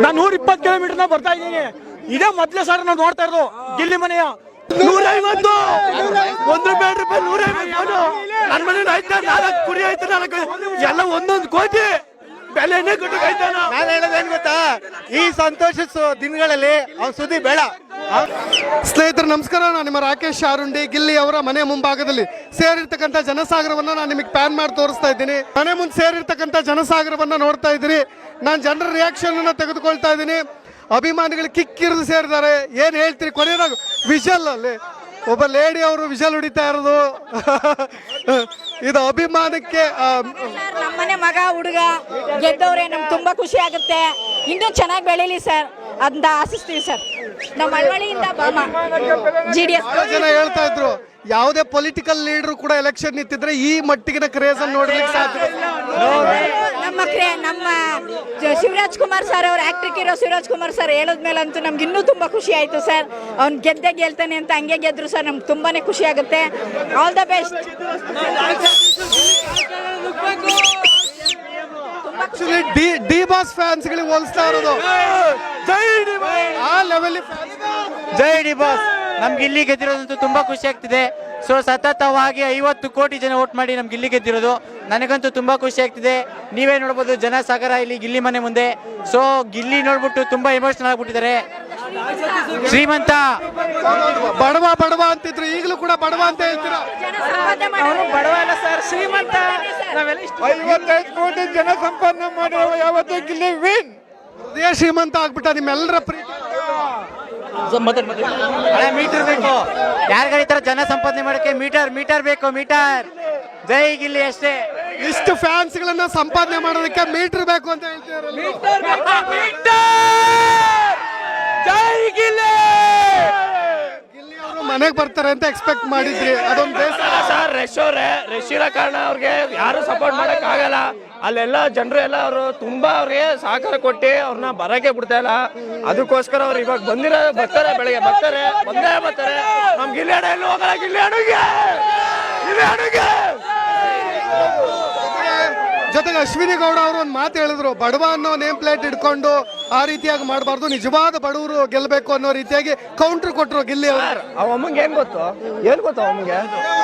ನಾನು 120 ಕಿಲೋಮೀಟರ್ ಬರ್ತಾ ಇದ್ದೀನಿ. ಇದೇ ಮೊದಲೇ ಸರ್ ನಾವು ನೋಡ್ತಾ ಇರೋದು ಗಿಲ್ಲಿ ಮನೆಯ 150 ₹1 150. ನನ್ನ ಮನೆ ಆಯ್ತಾ 4 ಕುರಿ ಆಯ್ತು, 4 ಎಲ್ಲ 1 ಕೋಟಿ ಬೆಲೆನೇ ಕೊಟ್ಟು. ನಾನು ಹೇಳೋದೇನ್ ಗೊತ್ತಾ, ಈ ಸಂತೋಷ ದಿನಗಳಲ್ಲಿ ಅವ್ನ ಸುದ್ದಿ ಬೇಡ. ಸ್ನೇಹಿತರು ನಮಸ್ಕಾರ, ನಾನು ನಿಮ್ಮ ರಾಕೇಶ್ ಆರುಂಡಿ. ಗಿಲ್ಲಿ ಅವರ ಮನೆ ಮುಂಭಾಗದಲ್ಲಿ ಸೇರಿರ್ತಕ್ಕಂಥ ಜನಸಾಗರವನ್ನ ನಾನು ನಿಮಗೆ ಪ್ಯಾನ್ ಮಾಡಿ ತೋರಿಸ್ತಾ ಇದ್ದೀನಿ. ಮನೆ ಮುಂದೆ ಸೇರಿರ್ತಕ್ಕಂಥ ಜನಸಾಗರವನ್ನ ನೋಡ್ತಾ ಇದ್ದೀರಿ. ನಾನು ಜನರ ರಿಯಾಕ್ಷನ್ ಅನ್ನ ತೆಗೆದುಕೊಳ್ತಾ ಇದ್ದೀನಿ. ಅಭಿಮಾನಿಗಳು ಕಿಕ್ಕಿರಿದು ಸೇರಿದ್ದಾರೆ. ಏನ್ ಹೇಳ್ತೀರಿ? ಕೊನೆಯದಾಗ ವಿಷಲ್ ಅಲ್ಲಿ ಒಬ್ಬ ಲೇಡಿ ಅವರು ವಿಷಲ್ ಹೊಡಿತಾ ಇರೋದು ಇದು ಅಭಿಮಾನಕ್ಕೆ. ನಮ್ಮನೆ ಮಗ ಹುಡುಗ ಗೆದ್ದವ್ರೆ, ನಮ್ಗೆ ತುಂಬಾ ಖುಷಿ ಆಗುತ್ತೆ. ಇನ್ನೂ ಚೆನ್ನಾಗಿ ಬೆಳೀಲಿ ಸರ್ ಅಂತ ಆಶಿಸ್ತೀವಿ ಸರ್. ನಮ್ಮ ಮಳವಳ್ಳಿಯಿಂದ ಬಾಮ GDS ಜನ ಹೇಳ್ತಾ ಇದ್ರು, ಯಾವುದೇ ಪೊಲಿಟಿಕಲ್ ಲೀಡರ್ ಕೂಡ ಎಲೆಕ್ಷನ್ ನಿಂತಿದ್ರೆ ಈ ಮಟ್ಟಿಗಿನ ಕ್ರೇಜ್ ಅನ್ನು ನೋಡ್ಲಿಕ್ಕೆ ಸಾಧ್ಯ. ನಮ್ಮ ಶಿವರಾಜ್ ಕುಮಾರ್ ಸರ್ ಅವ್ರ ಆಕ್ಟ್ರಿಕ್ ಇರೋ ಶಿವರಾಜ್ ಕುಮಾರ್ ಸರ್ ಹೇಳದ್ಮೇಲಂತೂ ನಮ್ಗೆ ಇನ್ನೂ ತುಂಬಾ ಖುಷಿ ಆಯ್ತು ಸರ್. ಅವ್ನು ಗೆಲ್ತಾನೆ ಅಂತ ಹಂಗೆ ಗೆದ್ರು ಸರ್. ನಮ್ಗೆ ತುಂಬಾನೇ ಖುಷಿ ಆಗುತ್ತೆ. All the best. D boss fans ಗಳಿಗೆ ಹೋಲಿಸ್ತಾ ಇರೋದು. ಆ ಲೆವೆಲ್ ಜೈ ಡಿ ಬಾಸ್. ನಮ್ಗೆ ಇಲ್ಲಿ ಗೆದ್ದಿರೋದಂತೂ ತುಂಬಾ ಖುಷಿ ಆಗ್ತಿದೆ. ಸೊ ಸತತವಾಗಿ 50 ಕೋಟಿ ಜನ ವೋಟ್ ಮಾಡಿ ನಮ್ಗೆ ಇಲ್ಲಿ ಗೆದ್ದಿರೋದು. ನನಗಂತೂ ತುಂಬಾ ಖುಷಿ ಆಗ್ತಿದೆ. ನೀವೇ ನೋಡ್ಬೋದು ಜನಸಾಗರ ಇಲ್ಲಿ ಗಿಲ್ಲಿ ಮನೆ ಮುಂದೆ. ಸೊ ಗಿಲ್ಲಿ ನೋಡ್ಬಿಟ್ಟು ತುಂಬಾ ಎಮೋಷನಲ್ ಆಗ್ಬಿಟ್ಟಿದ್ದಾರೆ. ಶ್ರೀಮಂತ ಬಡವ ಅಂತಿದ್ರು, ಈಗಲೂ ಕೂಡ ಬಡವ ಅಂತ ಹೇಳ್ತೀರಾ? ಬಡವ ಅಲ್ಲ ಸರ್, ಶ್ರೀಮಂತ. 55 ಕೋಟಿ ಜನ ಸಂಪಾದನೆ ಮಾಡಿರುವ ಯಾವತ್ತೂ ಗಿಲ್ಲಿ ವಿನ್. ಅದೇ ಶ್ರೀಮಂತ ಆಗ್ಬಿಟ್ಟ ನಿಮ್ಮೆಲ್ಲರ ಪ್ರೀತಿ. ಮೀಟರ್ ಬೇಕು. ಯಾರಿಗಾರ ಈ ತರ ಜನ ಸಂಪಾದನೆ ಮಾಡಕ್ಕೆ ಮೀಟರ್ ಬೇಕು. ಜೈ ಗಿಲ್ಲಿ ಅಷ್ಟೇ. ಇಷ್ಟು ಫ್ಯಾನ್ಸ್ ಗಳನ್ನ ಸಂಪಾದನೆ ಮಾಡೋದಕ್ಕೆ ಮೀಟರ್ ಬೇಕು ಅಂತ ಹೇಳ್ತಿದ್ದಾರೆ. ಜೈ ಗಿಲ್ಲಿ. ಗಿಲ್ಲಿ ಅವರು ಮನೆಗೆ ಬರ್ತಾರೆ ಅಂತ ಎಕ್ಸ್ಪೆಕ್ಟ್ ಮಾಡಿದ್ರಿ, ಅದೊಂದು ಸರ್. ರಶ್ ಇರೋ ಕಾರಣ ಅವ್ರಿಗೆ ಯಾರು ಸಪೋರ್ಟ್ ಮಾಡಕ್ ಆಗಲ್ಲ. ಅಲ್ಲೆಲ್ಲ ಜನರು ಎಲ್ಲ ಅವರು ತುಂಬಾ ಅವ್ರಿಗೆ ಸಹಕಾರ ಕೊಟ್ಟು ಅವ್ರನ್ನ ಬರಕ್ಕೆ ಬಿಡ್ತಾ ಇಲ್ಲ. ಅದಕ್ಕೋಸ್ಕರ ಅವ್ರು ಇವಾಗ ಬರ್ತಾರೆ, ಬೆಳಗ್ಗೆ ಬಂದೇ ಬರ್ತಾರೆ. ನಮ್ ಗಿಲ್ಲಿ ಅಣ್ಣ ಎಲ್ಲೂ ಹೋಗಲ್ಲ. ಗಿಲ್ಲಿ ಅಣ್ಣಗೆ ಜೊತೆಗೆ ಅಶ್ವಿನಿ ಗೌಡ ಅವರು ಒಂದು ಮಾತು ಹೇಳಿದ್ರು, ಬಡವ ಅನ್ನೋ ನೇಮ್ ಪ್ಲೇಟ್ ಇಟ್ಕೊಂಡು ಆ ರೀತಿಯಾಗಿ ಮಾಡಬಾರ್ದು, ನಿಜವಾದ ಬಡವರು ಗೆಲ್ಲಬೇಕು ಅನ್ನೋ ರೀತಿಯಾಗಿ ಕೌಂಟರ್ ಕೊಟ್ಟರು ಗಿಲ್ಲಿ ಅವರು. ಅಮ್ಮಂಗೆ ಏನ್ ಗೊತ್ತು ಅಮ್ಮಂಗೆ?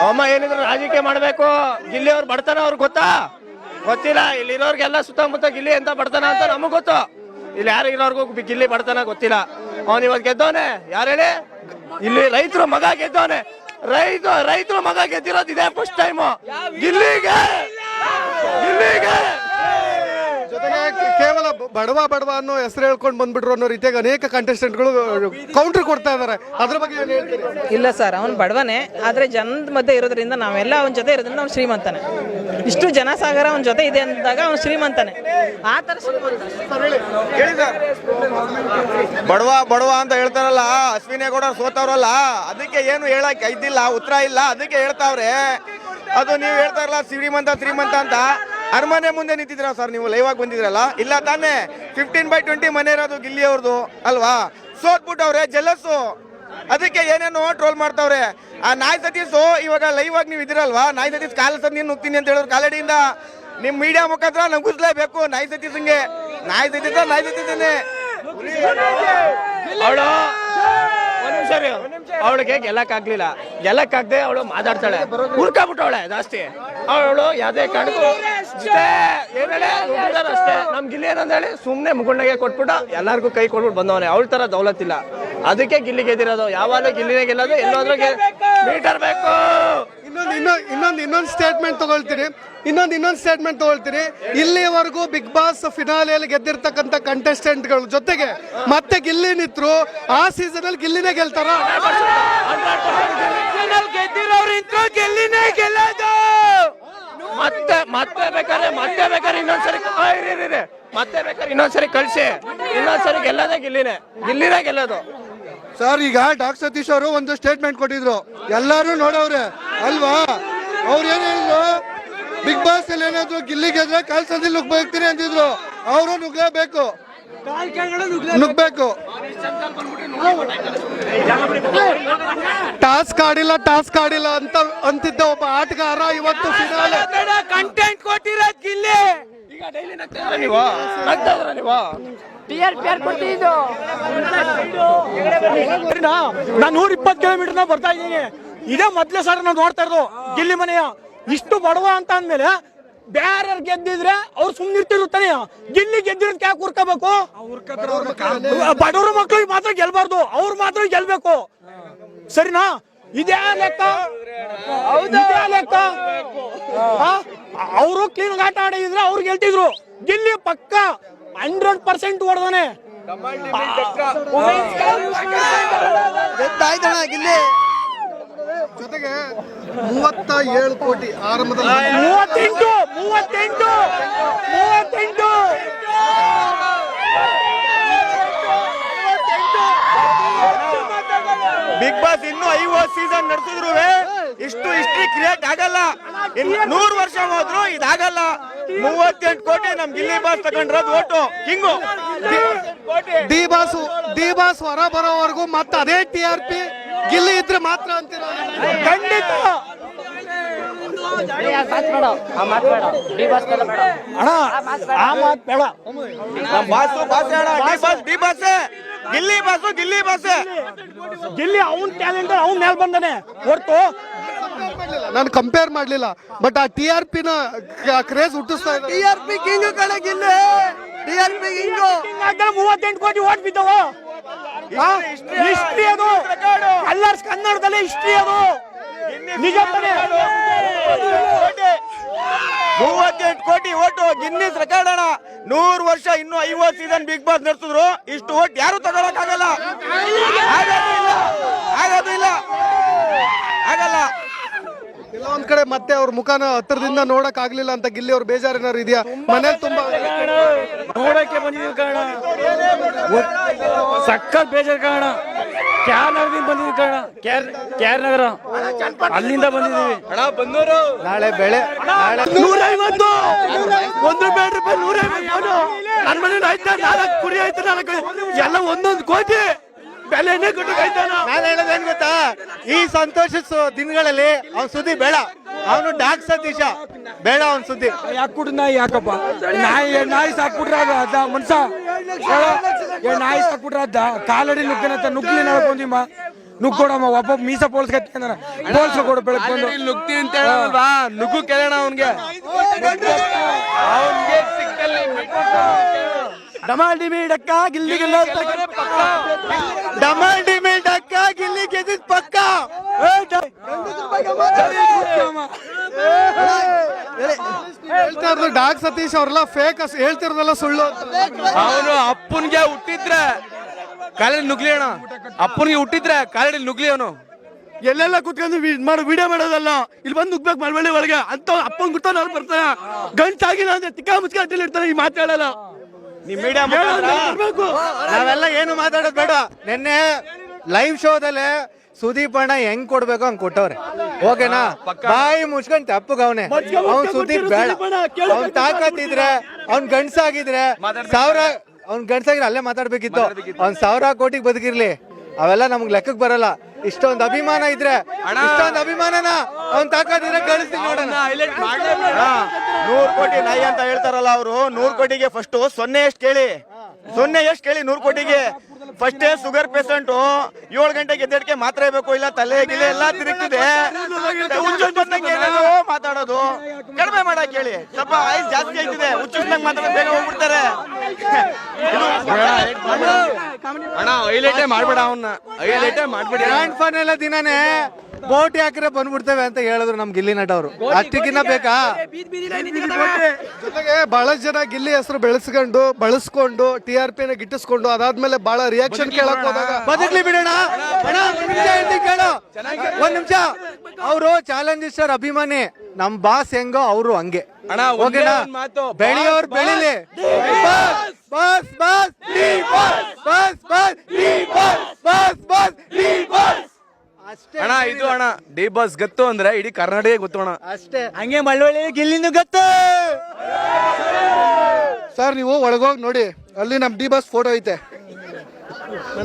ಅಮ್ಮ ಏನಿದ್ರು ರಾಜಕೀಯ ಮಾಡ್ಬೇಕು. ಗಿಲ್ಲಿ ಅವ್ರು ಬಡತನ ಅವ್ರಿಗೆ ಗೊತ್ತಿಲ್ಲ. ಇಲ್ಲಿರೋರ್ಗೆಲ್ಲ ಸುತ್ತಮುತ್ತ ಗಿಲ್ಲಿ ಅಂತ ಬಡತನ ಅಂತ ನಮಗ್ ಗೊತ್ತು. ಇಲ್ಲಿ ಯಾರಿಗಿರೋರ್ಗೂ ಗಿಲ್ಲಿ ಬಡತನ ಗೊತ್ತಿಲ್ಲ. ಅವನ್ ಇವತ್ತು ಗೆದ್ದವನೆ. ಯಾರು ಹೇಳಿ? ಇಲ್ಲಿ ರೈತರ ಮಗ ಗೆದ್ದವನೆ. ರೈತರ ಮಗ ಗೆದ್ದಿರೋದು ಇದೇ ಫಸ್ಟ್ ಟೈಮ್ ಗಿಲ್ಲಿಗೆ. ಜೊತೆಗೆ ಕೇವಲ ಬಡವ ಅನ್ನೋ ಹೆಸರು ಹೇಳ್ಕೊಂಡು ಬಂದ್ಬಿಟ್ರು ಅನ್ನೋ ರೀತಿಯಾಗಿ ಅನೇಕ ಕಂಟೆಸ್ಟೆಂಟ್ಗಳು ಕೌಂಟರ್ ಕೊಡ್ತಾ ಇದಾರೆ. ಅದ್ರ ಬಗ್ಗೆ ಏನ್ ಹೇಳ್ತೀರಿ? ಇಲ್ಲ ಸರ್, ಅವ್ನು ಬಡವನೇ, ಆದ್ರೆ ಜನದ ಮಧ್ಯೆ ಇರೋದ್ರಿಂದ ನಾವೆಲ್ಲ ಅವನ ಜೊತೆ ಇರೋದ್ರಿಂದ ಅವ್ನು ಶ್ರೀಮಂತನೇ. ಇಷ್ಟು ಜನಸಾಗರ ಅವನ ಜೊತೆ ಇದೆ ಅಂದಾಗ ಅವ್ನು ಶ್ರೀಮಂತನೇ. ಆ ತರ ಬಡವ ಅಂತ ಹೇಳ್ತಾರಲ್ಲ, ಅಶ್ವಿನಿ ಗೌಡ ಸೋತವ್ರಲ್ಲ, ಅದಕ್ಕೆ ಏನು ಹೇಳಕ್ ಇದ್ದಿಲ್ಲ, ಉತ್ತರ ಇಲ್ಲ, ಅದಕ್ಕೆ ಹೇಳ್ತಾವ್ರೆ. ಅದು ನೀವು ಹೇಳ್ತಾರಲ್ಲ ಶ್ರೀಮಂತ ಅಂತ. ಅರಮನೆ ಮುಂದೆ ನಿಂತಿದ್ರ ಸರ್, ನೀವು ಲೈವ್ ಆಗಿ ಬಂದಿದ್ರಲ್ಲ? ಇಲ್ಲ ತಾನೇ? 15/20 ಮನೆ ಇರೋದು ಗಿಲ್ಲಿ ಅವ್ರದ್ದು ಅಲ್ವಾ? ಸೋತ್ಬಿಟ್ಟವ್ರೆ, ಜಲಸ್ಸು. ಅದಕ್ಕೆ ಏನೇನೋ ಟ್ರೋಲ್ ಮಾಡ್ತಾವ್ರೆ. ಆ ನಾಯ್ ಸತೀಶು ಇವಾಗ ಲೈವ್ ಆಗಿ ನೀವು ಇದಿರಲ್ವಾ? ನಾಯ್ ಸತೀಶ್ ಕಾಲ ನೀನು ನುಗ್ತೀನಿ ಅಂತ ಹೇಳಿದ್ರು ಕಾಲಡಿಯಿಂದ. ನಿಮ್ ಮೀಡಿಯಾ ಮುಖಾಂತರ ನಗುಸ್ಲೇಬೇಕು ನಾಯ್ ಸತೀಶಂಗೆ. ನಾಯ್ ಸತೀಶನೇ ಅವಳು ಅವಳಿಗೆ ಗೆಲ್ಲಕ್ಕಾಗ್ದೆ ಅವಳು ಮಾತಾಡ್ತಾಳೆ, ಹುಡ್ಕಾಬಿಟ್ಟವಳೆ ಜಾಸ್ತಿ. ಅವಳು ಯಾವ್ದೇ ಕಾರಣಕ್ಕೂ ಅಷ್ಟೇ. ನಮ್ ಗಿಲ್ಲಿ ಏನಂದ ಹೇಳಿ ಸುಮ್ನೆ ಮುಗುಳ್ನಾಗೆ ಕೊಟ್ಬಿಟ್ಟು ಎಲ್ಲಾರ್ಗು ಕೈ ಕೊಟ್ಬಿಟ್ಟು ಬಂದವನೆ. ಅವಳ ತರ ದೌಲತ್ತಿಲ್ಲ, ಅದಕ್ಕೆ ಗಿಲ್ಲಿ ಗೆದ್ದಿರೋದು. ಯಾವಾಗ ಗಿಲ್ಲಿನೇ ಗೆಲ್ಲೋದು, ಎಲ್ಲೋದ್ರೂ ಮೀಟರ್ ಬೇಕು. ಇನ್ನೊಂದು ಸ್ಟೇಟ್ಮೆಂಟ್ ತಗೊಳ್ತೀನಿ. ಇಲ್ಲಿವರೆಗೂ ಬಿಗ್ ಬಾಸ್ ಫಿನಾಲೆಯಲ್ಲಿ ಗೆದ್ದಿರ್ತಕ್ಕಂಥ ಕಂಟೆಸ್ಟೆಂಟ್ಗಳು ಜೊತೆಗೆ ಮತ್ತೆ ಗಿಲ್ಲಿ ನಿಂತರು. ಆ ಸೀಸನ್ ಅಲ್ಲಿ ಗಿಲ್ಲಿನೇ ಗೆಲ್ತಾರ? ಗೆಲ್ಲಿನೇ ಗೆಲ್ಲೋದು. ಮತ್ತೆ ಬೇಕಾದ್ರೆ ಇನ್ನೊಂದ್ಸರಿ ಕಳ್ಸಿ. ಇನ್ನೊಂದ್ಸರಿ ಗೆಲ್ಲೋದೇ ಗಿಲ್ಲಿನೇ ಗೆಲ್ಲೋದು. ಸರ್, ಈಗ ಡಾಕ್ಟರ್ ಸತೀಶ್ ಅವರು ಒಂದು ಸ್ಟೇಟ್ಮೆಂಟ್ ಕೊಟ್ಟಿದ್ರು, ಎಲ್ಲಾರು ನೋಡವ್ರೆ ಅಲ್ವಾ? ಅವ್ರು ಏನ್ ಹೇಳಿದ್ರು, ಬಿಗ್ ಬಾಸ್ ಅಲ್ಲಿ ಏನಾದ್ರು ಗಿಲ್ಲಿ ಗೆದ್ರೆ ಕಾಲ್ ಸಂದಿ ನುಗ್ಬೇಕ್ತೀರಿ ಅಂತಿದ್ರು. ಅವರು ನುಗ್ಗಬೇಕು. ಟಾಸ್ಕ್ ಆಡಿಲ್ಲ ಅಂತ ಅಂತಿದ್ದ ಒಬ್ಬ ಆಟಗಾರ ಇವತ್ತು ಫಿನಾಲೆ ಕಂಟೆಂಟ್ ಕೊಟ್ಟಿರೋದು ಗಿಲ್ಲಿ. ಈಗ ಡೈಲಿ ನಗ್ತಾ ನೀವು ನಾನು 120 ಕಿಲೋಮೀಟರ್ ಬರ್ತಾ ಇದ್ದೀನಿ. ಇದೇ ಮೊದ್ಲೇ ಸರ್ ನಾವು ನೋಡ್ತಾ ಇರೋದು ಗಿಲ್ಲಿ ಮನೆಯ. ಇಷ್ಟು ಬಡವ ಅಂತ ಅಂದ್ಮೇಲೆ ಬೇರೆ ಗೆದ್ದಿದ್ರೆ ಅವ್ರು ಸುಮ್ಮನಿರ್ತಿದ್ರು ತಾನೆ. ಗಿಲ್ಲಿ ಗೆದ್ದಿರೋದಕ್ಕೆ ಯಾಕೆ ಹುರ್ಕೋಬೇಕು? ಬಡವ್ರ ಮಕ್ಳಿಗೆ ಮಾತ್ರ ಗೆಲ್ಬಾರ್ದು, ಅವ್ರು ಮಾತ್ರ ಗೆಲ್ಬೇಕು. ಸರಿನಾ? ಇದೇ ಲೆಕ್ಕ, ಇದೇ ಲೆಕ್ಕ. ಅವರು ಕ್ಲೀನ್ ಆಟ ಆಡಿದ್ರೆ ಅವ್ರು ಗೆಲ್ತಿದ್ರು. ಗಿಲ್ಲಿ ಪಕ್ಕ 100% ಹೊಡೆದಾನೆ. ಗಿಲ್ಲಿ ಜೊತೆಗೆ 37 ಕೋಟಿ ಆರಂಭದಲ್ಲಿ 38 ಬಿಗ್ ಬಾಸ್ ಇನ್ನು 50 ಸೀಸನ್ ನಡೆಸಿದ್ರು ಇಷ್ಟು ಹಿಸ್ಟ್ರಿ ಕ್ರಿಯೇಟ್ ಆಗಲ್ಲ. 100 ವರ್ಷ ಹೋದ್ರು ಇದಾಗಲ್ಲ. 38 ಕೋಟಿ ನಮ್ ಗಿಲ್ಲಿ ಬಾಸ್ ತಗೊಂಡ್ರದ್ ಓಟು ಕಿಂಗು. ಡಿ ಬಾಸ್ ಹೊರ ಬರೋವರೆಗೂ ಮತ್ತೆ ಅದೇ TRP ಗಿಲ್ಲಿ ಇದ್ರೆ ಮಾತ್ರ ಅಂತೀರ? ಖಂಡಿತ ಅಣ್ಣ, ಆ ಮಾತು ಬೇಡ. ಗಿಲ್ಲಿ ಅವ್ನ್ ಟ್ಯಾಲೆಂಟ್ ಅವ್ನ್ ಮೇಲ್ ಬಂದಾನೆ ಹೊರ್ತು ನಾನು ಕಂಪೇರ್ ಮಾಡ್ಲಿಲ್ಲ. ಬಟ್ ಆ TRP ನ ಕ್ರೇಜ್ ಹುಟ್ಟಿಸ್ತಾ ಇದೆ. TRP ಕಿಂಗ್ ಕಡೆ ಗಿಲ್ಲಿ, TRP ಕಿಂಗ್. 38 ಕೋಟಿ ಓಟ್ ಬಿದ್ದವ. ಹಿಸ್ಟ್ರಿ ಅದು, ಕಲ್ಲರ್ಸ್ ಕನ್ನಡದಲ್ಲೇ ಹಿಸ್ಟ್ರಿ ಅದು. ನಿಜ ತಾನೆ? 38 ಕೋಟಿ ಓಟು ಗಿನ್ನಿಸ್ ರೆಕಾರ್ಡ್ ಅಣ್ಣ. 100 ವರ್ಷ ಇನ್ನು 50 ಸೀಸನ್ ಬಿಗ್ ಬಾಸ್ ನಡೆಸಿದ್ರು ಇಷ್ಟು ಓಟ್ ಯಾರು ತಗೊಳಕ್ ಆಗಲ್ಲ. ಆಗಲ್ಲ. ಕೆಲವೊಂದ್ ಕಡೆ ಮತ್ತೆ ಅವ್ರ ಮುಖನ ಹತ್ರದಿಂದ ನೋಡಕ್ ಆಗ್ಲಿಲ್ಲ ಅಂತ ಗಿಲ್ಲಿ ಅವ್ರ ಬೇಜಾರ್ ಏನಾರು ಇದೆಯಾ? ಮನೇಲಿ ತುಂಬಾ ನೋಡಕ್ಕೆ ಬಂದಿದ್ದೀವಿ ಕಾರಣ, ಸಕ್ಕತ್ ಬೇಜಾರ್ ಕಾರಣ. ಕ್ಯಾರ್ ನಗರದಿಂದ ಬಂದಿದ್ದೀವಿ ಕಾರಣ, ಕ್ಯಾರ್ ನಗರ ಅಲ್ಲಿಂದ ಬಂದಿದ್ದೀವಿ. ನಾಳೆ ಬೆಳೆ 150 ₹1 150. ನನ್ನ ಮನೆ ಆಯ್ತಾ 4 ಕುರಿ ಆಯ್ತು, 4 ಎಲ್ಲ 1 ಕೋಟಿ ಬೆಲೆನೇ ಕೊಟ್ಟಿದ್ದಾನ. ನಾನು ಹೇಳೋದೇನ್ ಗೊತ್ತಾ, ಈ ಸಂತೋಷ ದಿನಗಳಲ್ಲಿ ಅವ್ನ ಸುದ್ದಿ ಬೇಡ. ಅವನು ಡಾಕ್ ಸತೀಶ ಬೇಡ, ಅವನ್ ಸುದ್ದಿ. ಯಾಕೆ ಕುಡ್ ನಾಯಿ ಯಾಕಪ್ಪ? ನಾಯಿ ಸಾಕ್ಬಿಟ್ರ ಅದ ಮನ್ಸ ನಾಯಿ ಸಾಕ್ಬಿಟ್ರ ಅದ ಕಾಲಡಿ ನುಗ್ಗನಂತ ನುಗ್ಲಿ ನಡ್ಕೊಂದಿಮ್ಮ ನುಗ್ಗೋಡಮ್ಮ. ಒಬ್ಬ ಮೀಸ ಪೋಲ್ಸ್ಕೊಡ ಕೊಡು ಬೆಳಗ್ಗೆ ಬಂದು ನುಗ್ತಿ ಅಂತ ಹೇಳಲ್ವಾ? ನುಗ್ಗು ಕೇಳೋಣ ಅವನ್ಗೆ. ಡಮಾಲ್ ಡಿಮಿಲ್ ಡಕ್ಕ ಗಿಲ್ಲಿ ಡಮಾಲ್ ಡಿಮಿಲ್ ಡಕ್ಕ ಗಿಲ್ಲಿ ಗೆದ್ದಿದ್ ಪಕ್ಕ. ಡಾಕ್ ಸತೀಶ್ ಅವ್ರೆಲ್ಲ ಫೇಕ್, ಹೇಳ್ತಿರೋದೆಲ್ಲ ಸುಳ್ಳು. ಅವನು ಅಪ್ಪನ್ಗೆ ಹುಟ್ಟಿದ್ರೆ ಕಾಲಡಿ ನುಗ್ಲಿ ಅಣ್ಣ. ಅಪ್ಪನ್ಗೆ ಹುಟ್ಟಿದ್ರೆ ಕಾಲಡಿ ನುಗ್ಲಿ ಅವನು. ಎಲ್ಲೆಲ್ಲ ಕುತ್ಕೊಂಡು ಮಾಡೋ ವಿಡಿಯೋ ಮಾಡೋದಲ್ಲ, ಇಲ್ಲಿ ಬಂದು ನುಗ್ಬೇಕು ಮಳವಳ್ಳಿ ಒಳಗೆ ಅಂತ ಅಪ್ಪನ್ ಗುರ್ತಾನ ಅವ್ರು ಬರ್ತಾನ. ಗಂಟಾಗಿಲ್ಲ ಅಂದ್ರೆ ತಿಕ್ಕ ಮುಚ್ಕ ಅಡ್ಡಲ್ಲಿ ಇರ್ತಾನೆ. ಈ ಮಾತಾಡಲ್ಲ. ನಾವೆಲ್ಲ ಏನು ಮಾತಾಡೋದು ಬೇಡ. ನಿನ್ನೆ ಲೈವ್ ಶೋದಲ್ಲೇ ಸುದೀಪ್ ಅಣ್ಣ ಹೆಂಗ್ ಕೊಡ್ಬೇಕು ಹಂಗ್ ಕೊಟ್ಟವ್ರೆ. ಓಕೆನಾ? ಬಾಯಿ ಮುಚ್ಕೊಂಡ್ ತಪ್ಪಗವನೆ. ಅವ್ನ್ ಸುದೀಪ್ ಬೇಡ. ಅವ್ನ್ ತಾಕತ್ತಿದ್ರೆ, ಅವ್ನ್ ಗಂಡ್ಸಾಗಿದ್ರೆ ಅವ್ನ್ ಗಂಡ್ಸಾಗಿದ್ರೆ ಅಲ್ಲೇ ಮಾತಾಡ್ಬೇಕಿತ್ತು. ಅವ್ನ್ 1000 ಕೋಟಿಗೆ ಬದುಕಿರ್ಲಿ, ಅವೆಲ್ಲ ನಮ್ಗ್ ಲೆಕ್ಕಕ್ ಬರಲ್ಲ. ಇಷ್ಟೊಂದು ಅಭಿಮಾನ ಇದ್ರೆ, ಇಷ್ಟೊಂದು ಅಭಿಮಾನನ ಅವ್ನ್ ತಾಕತ್ತಿದ್ರೆ ಕಳಿಸ್ತೀನಿ ನೋಡೋಣ. 100 ಕೋಟಿ ನಾಯಿ ಅಂತ ಹೇಳ್ತಾರಲ್ಲ ಅವರು. 100 ಕೋಟಿಗೆ ಫಸ್ಟ್ 0 ಎಷ್ಟು ಕೇಳಿ, 100 ಕೋಟಿಗೆ ಫಸ್ಟೇ ಶುಗರ್ ಪೇಷಂಟು 7 ಗಂಟೆಗೆ ಎದ್ದೇಳಕ್ಕೆ ಮಾತ್ರ ಬೇಕು, ಇಲ್ಲ ತಲೆ ಗಿಲೆ ಎಲ್ಲ ತಿರುಗ್ತಿದೆ. ಮಾತಾಡೋದು ಕಡಿಮೆ ಮಾಡಕ್ ಹೇಳಿ. ಸ್ವಲ್ಪ ಆಯ್ಸ್ ಜಾಸ್ತಿ ಆಯ್ತಿದೆ, ಹುಚ್ಚುಚ್ಚಾಗಿ ಮಾತಾಡೋದು ಬೇಗ ಹೋಗ್ಬಿಡ್ತಾರೆ. ಅಣ್ಣ ಹೈಲೈಟೇ ಮಾಡ್ಬೇಡ ಅವನ್ನ, ಹೈಲೈಟೇ ಮಾಡ್ಬೇಡಿ. ಗ್ರ್ಯಾಂಡ್ ಫೈನಲ್ ದಿನಾನೇ ಬೋಟಿ ಹಾಕಿದ್ರೆ ಬಂದ್ಬಿಡ್ತೇವೆ ಅಂತ ಹೇಳಿದ್ರು ನಮ್ ಗಿಲ್ಲಿ ನಟ ಅವರು. ಅಷ್ಟಕ್ಕಿನ್ನ ಬೇಕಾ? ಜೊತೆಗೆ ಬಹಳಷ್ಟು ಜನ ಗಿಲ್ಲಿ ಹೆಸರು ಬಳಸ್ಕೊಂಡು TRP ನ ಗಿಟ್ಟಿಸ್ಕೊಂಡು ಅದಾದ್ಮೇಲೆ ಬಹಳ ರಿಯಾಕ್ಷನ್ ಕೇಳಕ್ ಹೋದಾಗ ಬದುಕ್ಲಿ ಬಿಡೋಣ. ಕೇಳು ಒಂದ್ ನಿಮಿಷ. ಅವರು ಚಾಲೆಂಜರ್ ಅಭಿಮಾನಿ, ನಮ್ ಬಾಸ್ ಹೆಂಗೋ ಅವರು ಹಂಗೆ. ಓಕೆನಾ? ಬೆಳೆಯೋರು ಬೆಳಿಲಿ. Bus bus bus bus bus ಅಣ್ಣ ಇದು ಅಣ್ಣ ಡಿ ಬಾಸ್ ಗೊತ್ತು ಅಂದ್ರೆ ಇಡೀ ಕರ್ನಾಟಕ ಗೊತ್ತು ಅಣ್ಣ. ಅಷ್ಟೇ. ಹಂಗೆ ಮಳವಳ್ಳಿ ಗಿಲ್ಲಿನೂ ಗೊತ್ತು. ಸರ್ ನೀವು ಒಳಗೋಗಿ ನೋಡಿ, ಅಲ್ಲಿ ನಮ್ ಡಿ ಬಾಸ್ ಫೋಟೋ ಐತೆ.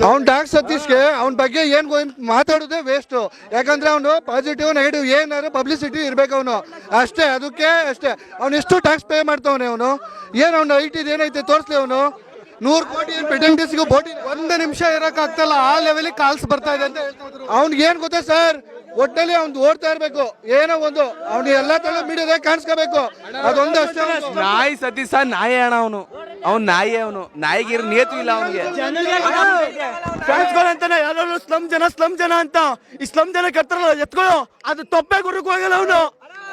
ಅವ್ನ್ ಡಾಕ್ ಸತೀಶ್ಗೆ ಅವನ ಬಗ್ಗೆ ಏನ್ ಮಾತಾಡೋದೇ ವೇಸ್ಟ್. ಯಾಕಂದ್ರೆ ಅವನು ಪಾಸಿಟಿವ್ ನೆಗೆಟಿವ್ ಏನಾದ್ರು ಪಬ್ಲಿಸಿಟಿ ಇರ್ಬೇಕು ಅವನು ಅಷ್ಟೇ. ಅದಕ್ಕೆ ಅಷ್ಟೇ. ಅವ್ನು ಎಷ್ಟು ಟ್ಯಾಕ್ಸ್ ಪೇ ಮಾಡ್ತಾವನೆ ಅವನು. ಏನ್ ಅವ್ನು ಐಟಿ ಏನೈತೆ ತೋರಿಸ್ಲಿ ಅವನು. 100 ಕೋಟಿ ಪೆಟೆಂಟಿಸ್ಗೂ ಬೋಟಿ 1 ನಿಮಿಷ ಇರಕ್ ಆಗ್ತಲ್ಲ, ಆ ಲೆವೆಲ್ ಕಾಲ್ಸ್ ಬರ್ತಾ ಇದೆ ಅಂತ ಹೇಳ್ತಾ ಇದ್ರು. ಅವ್ನಿಗೆ ಏನ್ ಗೊತ್ತಾ ಸರ್, ಒಟ್ಟಲ್ಲಿ ಅವ್ನು ಓಡ್ತಾ ಇರ್ಬೇಕು, ಏನೋ ಒಂದು ಅವ್ನು ಎಲ್ಲಾ ತರ ಮೀಡಿಯಾದಾಗ ಕಾಣಿಸ್ಕೋಬೇಕು, ಅದೊಂದು ಅಷ್ಟೇ. ನಾಯಿ ಸತೀಶ ನಾಯಿ ಅಣ್ಣ, ಅವ್ನು ನಾಯಿ, ಅವನು ನಾಯಿಗಿರ ನೇತು ಇಲ್ಲ ಅವನಿಗೆ. ಫ್ಯಾನ್ಸ್ಗಳಂತಾನೆ ಯಾರು ಸ್ಲಮ್ ಜನ ಅಂತ, ಈ ಸ್ಲಮ್ ಜನ ಕಟ್ತಾರಲ್ಲ ಎತ್ಕೊಳ್ಳೋ, ಅದು ತೊಪ್ಪೆ ಗುರುಕು ಹೋಗಲ್ಲ ಅವನು,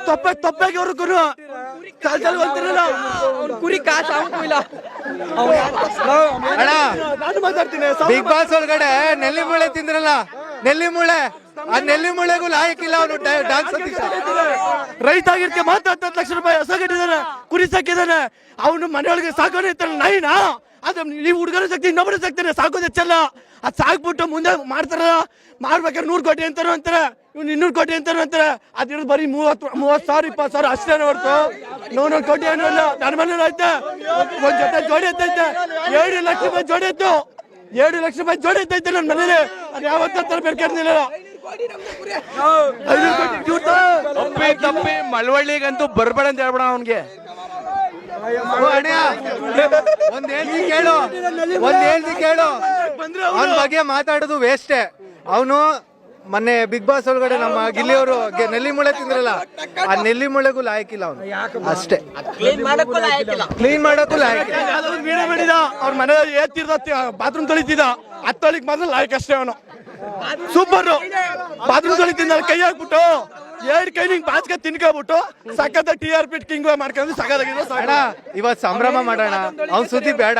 ತೊಪ್ಪೆ ಗುರುಕು ಕುರಿ ಕಾಸು ಅವನು ಇಲ್ಲ. ನಾನು ಮಾತಾಡ್ತೀನಿ. ಬಿಗ್ ಬಾಸ್ ಒಳಗಡೆ ನೆಲ್ಲಿ ಮುಳೆ ತಿಂದ್ರಲ್ಲ, ನೆಲ್ಲಿ ಮುಳೆ, ಆ ನೆಲ್ಲಿ ಮುಳೆಗೂ ಲಾಯಕ್ಕಿಲ್ಲ ಅವನು ಡಾನ್ಸ್. ರೈತ ಆಗಿರ್ತೀಯ ಮಾತ್ರ 10 ಲಕ್ಷ ರೂಪಾಯಿ ಹಸ ಕಟ್ಟಿದಾನೆ, ಕುರಿ ಸಾಕಿದಾನೆ, ಅವನು ಮನೆಯೊಳಗೆ ಸಾಕೋನೆ ಇರ್ತಾನೆ ನಾಯಿನಾ. ಅದು ನೀವು ಹುಡುಗರು ಸಾಕ್ತಿ, ಇನ್ನೊಬ್ಬರು ಸಾಕ್ತಾನೆ, ಸಾಕೋದು ಹೆಚ್ಚಲ್ಲ. ಅದು ಸಾಕ್ಬಿಟ್ಟು ಮುಂದೆ ಮಾಡ್ತಾರಲ್ಲ, ಮಾಡ್ಬೇಕಾದ್ರೆ 100 ಕೋಟಿ ಅಂತಾರೆ, ಇವ್ನು 200 ಕೋಟಿ ಅಂತಾರೆ. ಅದಿರೋದು ಬರೀ 30,000 20,000 ಅಷ್ಟೇ ಹೊರತು 100 ಕೋಟಿ ಏನೂ ಇಲ್ಲ. ನನ್ನ ಮನೇಲಿ ಐತೆ ಒಂದ್ ಜೊತೆ ಜೋಡಿ ಐತೆ, 7 ಲಕ್ಷ ರೂಪಾಯಿ ಜೋಡಿ ಇತ್ತು, 7 ಲಕ್ಷ ರೂಪಾಯಿ ಜೋಡಿ ಐತೆ ನನ್ನ ಮನೇಲಿ. ಅದು ಯಾವತ್ತ ಬೇಕಾಗಿಲ್ಲ. ತಪ್ಪಿ ಮಳವಳ್ಳಿಗಂತೂ ಬರ್ಬೇಡ ಅಂತ ಹೇಳ್ಬೇಡ ಅವನ್ಗೆ. ಒಂದ್ ಹೇಳ್ತಿ ಕೇಳು, ಅವನ ಬಗ್ಗೆ ಮಾತಾಡೋದು ವೇಸ್ಟೇ. ಅವನು ಮೊನ್ನೆ ಬಿಗ್ ಬಾಸ್ ಒಳಗಡೆ ನಮ್ಮ ಗಿಲ್ಲಿಯವರು ನೆಲ್ಲಿ ಮುಳೆ ತಿಂದ್ರಲ್ಲ, ಆ ನೆಲ್ಲಿ ಮುಳೆಗೂ ಲಾಯಕ್ಕಿಲ್ಲ ಅವನು ಅಷ್ಟೇ. ಕ್ಲೀನ್ ಮಾಡೋಕ್ಕೂ ಲಾಯಕ್ಕಿಲ್ಲ. ವೀಡಿಯೋ ಮಾಡಿದ, ಅವ್ರ ಮನೆ ಏತ್ತಿರ್ದ ಬಾತ್ರೂಮ್ ತೊಳಿತಿದ್ದ, ಅದು ತೊಳಿಕ್ ಮಾತ್ರ ಲಾಯಕ್ ಅಷ್ಟೇ ಅವನು. ಸೂಪರ್ ಬಾತ್ರೂಮ್ ತೊಳಿತಿದ್ದ, ಕೈ ಹಾಕ್ಬಿಟ್ಟು 2 ಕೈ ನಿಂಗೆ ಬಾಚ್ಕ ತಿನ್ಕೊಬಿಟ್ಟು ಸಖತ್ TRP ಕಿಂಗ್ ಮಾಡ್ಕೊಂಡು ಸಖತ್ತಾಗಿದ್ರು. ಇವತ್ ಸಂಭ್ರಮ ಮಾಡೋಣ, ಅವ್ನ್ ಸುದ್ದಿ ಬೇಡ.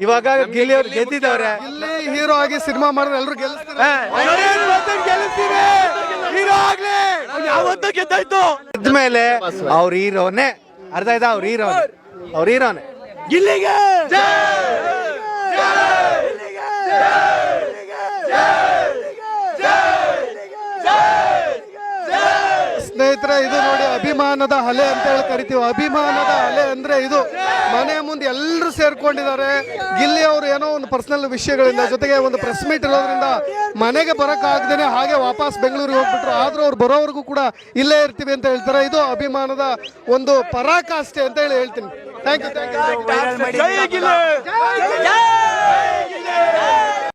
ಇವಾಗ ಗಿಲ್ಲಿಯವ್ರು ಗೆದ್ದಿದ್ದವ್ರೆ, ಇಲ್ಲಿ ಹೀರೋ ಆಗಿ ಸಿನಿಮಾ ಮಾಡಿದ್ರೆ ಎಲ್ಲರೂ ಗೆಲ್ಲಿಸ್ತಾರೆ. ಯಾವತ್ತೂ ಗೆದ್ದಾಯ್ತು. ಗೆದ್ಮೇಲೆ ಅವ್ರ ಹೀರೋನೇ, ಅರ್ಥ ಆಯ್ತಾ? ಅವ್ರ ಹೀರೋನೇ ಗಿಲ್ಲಿಗೆ ಸ್ನೇಹಿತರೆ, ಇದು ನೋಡಿ ಅಭಿಮಾನದ ಅಲೆ ಅಂತ ಹೇಳಿ ಕರಿತೀವಿ. ಅಭಿಮಾನದ ಅಲೆ ಅಂದ್ರೆ ಇದು. ಮನೆ ಮುಂದೆ ಎಲ್ಲರೂ ಸೇರ್ಕೊಂಡಿದ್ದಾರೆ. ಗಿಲ್ಲಿ ಅವರು ಏನೋ ಒಂದು ಪರ್ಸನಲ್ ವಿಷಯಗಳಿಂದ, ಜೊತೆಗೆ ಒಂದು ಪ್ರೆಸ್ ಮೀಟ್ ಇರೋದ್ರಿಂದ ಮನೆಗೆ ಬರೋಕ್ಕಾಗ್ದೇನೆ ಹಾಗೆ ವಾಪಸ್ ಬೆಂಗಳೂರಿಗೆ ಹೋಗ್ಬಿಟ್ರು. ಆದ್ರೂ ಅವ್ರು ಬರೋವರೆಗೂ ಕೂಡ ಇಲ್ಲೇ ಇರ್ತೀವಿ ಅಂತ ಹೇಳ್ತಾರೆ. ಇದು ಅಭಿಮಾನದ ಒಂದು ಪರಾಕಾಷ್ಠೆ ಅಂತ ಹೇಳಿ ಹೇಳ್ತೀನಿ. Thank you. ಜೈ ಗಿಲ್ಲಿ.